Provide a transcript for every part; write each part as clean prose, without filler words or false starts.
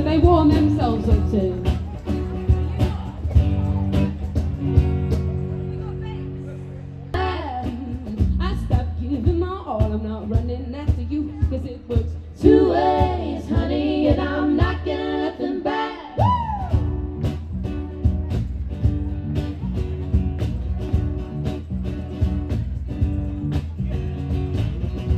that they warm themselves up to. I stopped giving my all, I'm not running after you, cause it works two ways, honey, and I'm not getting nothing back.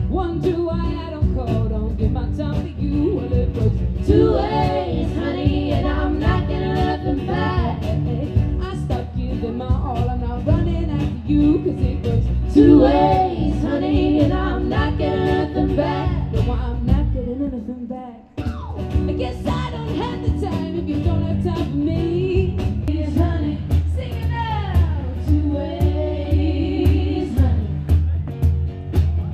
Wonder why I don't call, don't give my time to you. Well, it works two ways, honey, and I'm not getting nothing back. I stopped giving my all, I'm not running after you, cause it works two ways, honey, and I'm not getting nothing back. No, I'm not getting anything back. I guess I don't have the time if you don't have time for me. Yes, honey, sing it now. Two ways, honey.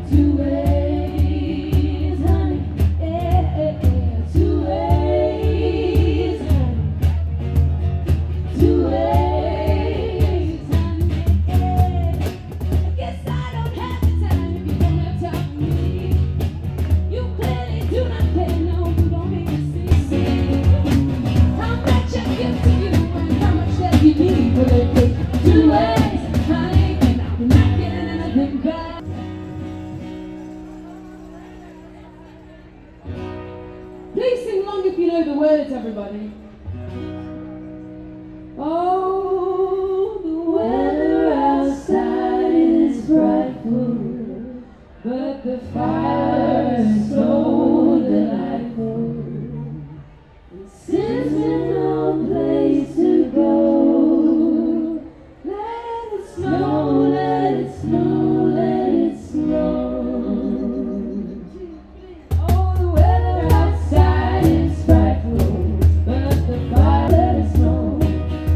Two ways, honey. Yeah, two ways, honey. Two ways, honey. Yeah. I guess I don't have the time if you don't have time for me. You clearly do not pay, no, you don't make me see. How much I give to you and how much that you need. Well, it takes two ways, honey, and I'm not getting anything back. Please sing along if you know the words, everybody. Oh, the weather outside is frightful, but the fire is so delightful. And since there's no place to go, let it snow, let it snow, let it snow. Oh, the weather outside is frightful, but the fire, let it snow.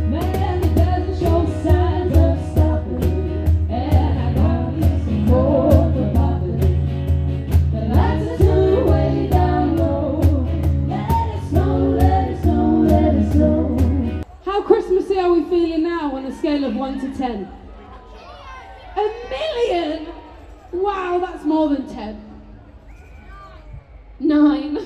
Man, it doesn't show signs of stopping, and I got some more for popping. The lights are turned way down low. Let it snow, let it snow, let it snow. How Christmassy are we feeling now on a scale of 1 to 10? 1,000,000! Wow, that's more than 10. 9.